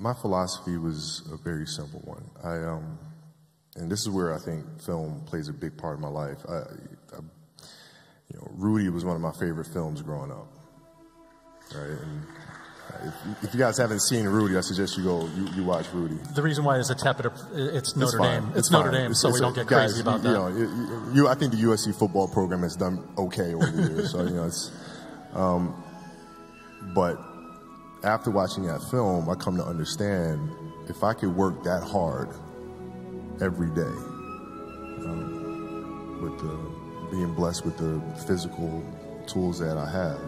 My philosophy was a very simple one. And this is where I think film plays a big part of my life. Rudy was one of my favorite films growing up, right? And if you guys haven't seen Rudy, I suggest you watch Rudy. The reason why is it's Notre Dame. It's Notre fine. Dame, so we don't get crazy about that. I think the USC football program has done okay over the years. So it's. But after watching that film, I come to understand if I could work that hard every day, being blessed with the physical tools that I have,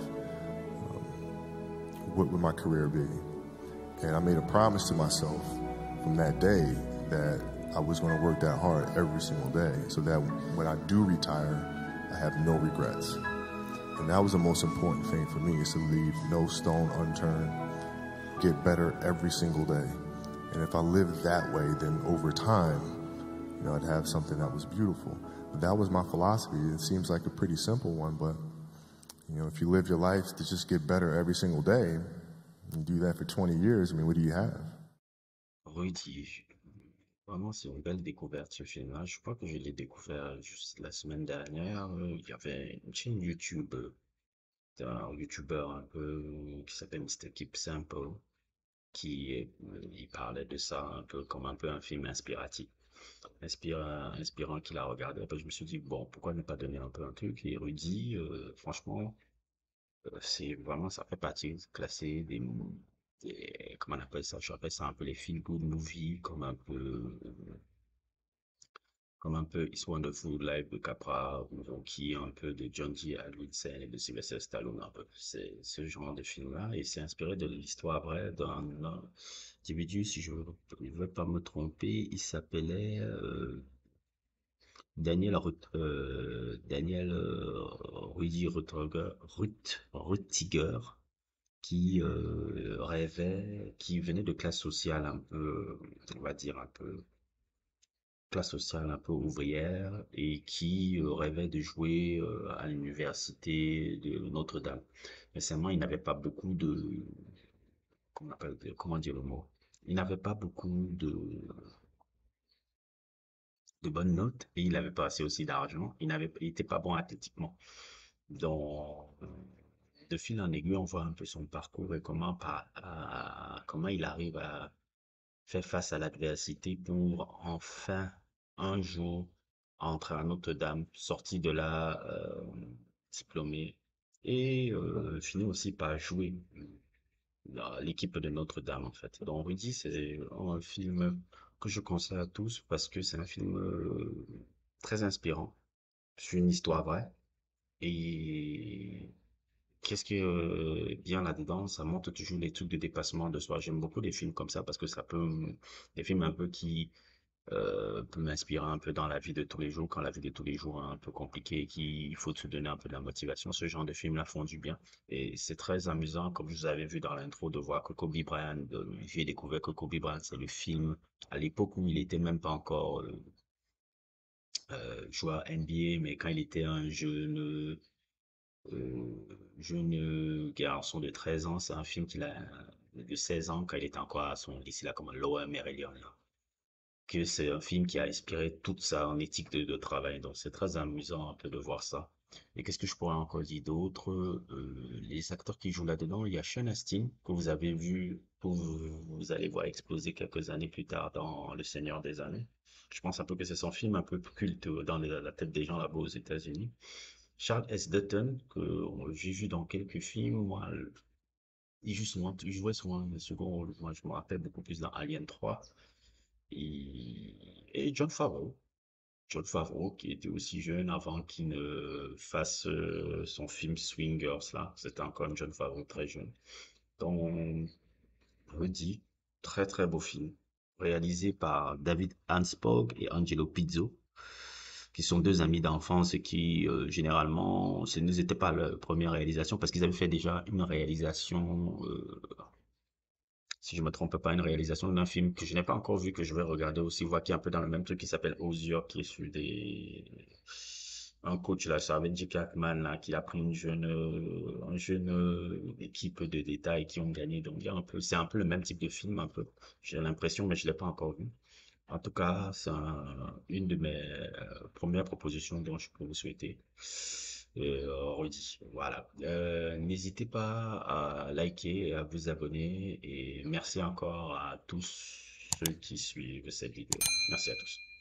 what would my career be? And I made a promise to myself from that day that I was going to work that hard every single day so that when I do retire, I have no regrets. And that was the most important thing for me, is to leave no stone unturned, get better every single day. And if I lived that way, then over time, I'd have something that was beautiful. But that was my philosophy. It seems like a pretty simple one, but if you live your life to just get better every single day, and do that for 20 years, what do you have? Rudy, vraiment, c'est une belle découverte ce film-là. Je crois que je l'ai découvert juste la semaine dernière. Il y avait une chaîne YouTube d'un youtubeur un peu qui s'appelle Mr. Keep Simple, il parlait de ça un peu comme un peu un film inspirant qu'il a regardé. Après, je me suis dit, bon, pourquoi ne pas donner un peu un truc? Et Rudy, franchement, c'est vraiment, ça fait partie classé comment on appelle ça? Je rappelle ça un peu les feel good movies, comme un peu It's Wonderful Life de Capra, ou Rocky, un peu de John G. Avildsen et de Sylvester Stallone, un peu. C'est ce genre de film-là, et c'est inspiré de l'histoire vraie d'un individu, si je ne veux pas me tromper, il s'appelait Daniel Rudy Ruttiger, qui venait de classe sociale un peu, on va dire un peu, classe sociale un peu ouvrière, et qui rêvait de jouer à l'université de Notre-Dame. Mais seulement, il n'avait pas beaucoup comment dire le mot? Il n'avait pas beaucoup de bonnes notes, et il n'avait pas assez aussi d'argent. Il était pas bon athlétiquement. Donc, de fil en aiguille, on voit un peu son parcours et comment il arrive à faire face à l'adversité pour enfin, un jour, entrer à Notre-Dame, sorti de là, diplômé, et finir aussi par jouer dans l'équipe de Notre-Dame, en fait. Donc, Rudy, c'est un film que je conseille à tous parce que c'est un film très inspirant sur une histoire vraie. Et qu'est-ce qui est bien là-dedans? Ça montre toujours les trucs de dépassement de soi. J'aime beaucoup les films comme ça parce que des films un peu qui peut m'inspirer un peu dans la vie de tous les jours, quand la vie de tous les jours est un peu compliquée et qu'il faut se donner un peu de la motivation. Ce genre de films-là font du bien. Et c'est très amusant, comme je vous avais vu dans l'intro, de voir que Kobe Bryant, j'ai découvert que Kobe Bryant, c'est le film à l'époque où il était même pas encore joueur NBA, mais quand il était un jeune garçon de 13 ans, c'est un film de 16 ans, quand il était encore à son lycée là, comme un Lower Meridian, là, que c'est un film qui a inspiré toute ça en éthique de travail. Donc c'est très amusant un peu de voir ça. Et qu'est-ce que je pourrais encore dire d'autre? Les acteurs qui jouent là-dedans, il y a Sean Astin, que vous avez vu, vous allez voir exploser quelques années plus tard dans Le Seigneur des Anneaux. Je pense un peu que c'est son film un peu culte dans la tête des gens là-bas aux États-Unis. Charles S. Dutton, que j'ai vu dans quelques films, moi, il jouait souvent un second rôle. Moi, je me rappelle beaucoup plus dans Alien 3. Et John Favreau. John Favreau, qui était aussi jeune avant qu'il ne fasse son film Swingers, là. C'était encore John Favreau très jeune. Donc, Rudy, très très beau film, réalisé par David Hansburg et Angelo Pizzo, qui sont deux amis d'enfance et qui, généralement, ce n'était pas leur première réalisation parce qu'ils avaient fait déjà une réalisation, si je me trompe pas, une réalisation d'un film que je n'ai pas encore vu, que je vais regarder aussi, voir qui est un peu dans le même truc qui s'appelle Osier, qui est sur un coach là, ça avait dit Jackman là, qu'il a pris une jeune équipe de détails qui ont gagné. Donc c'est un peu le même type de film, un peu. J'ai l'impression, mais je l'ai pas encore vu. En tout cas, c'est une de mes premières propositions dont je peux vous souhaiter. Rudy, voilà. N'hésitez pas à liker et à vous abonner. Et merci encore à tous ceux qui suivent cette vidéo. Merci à tous.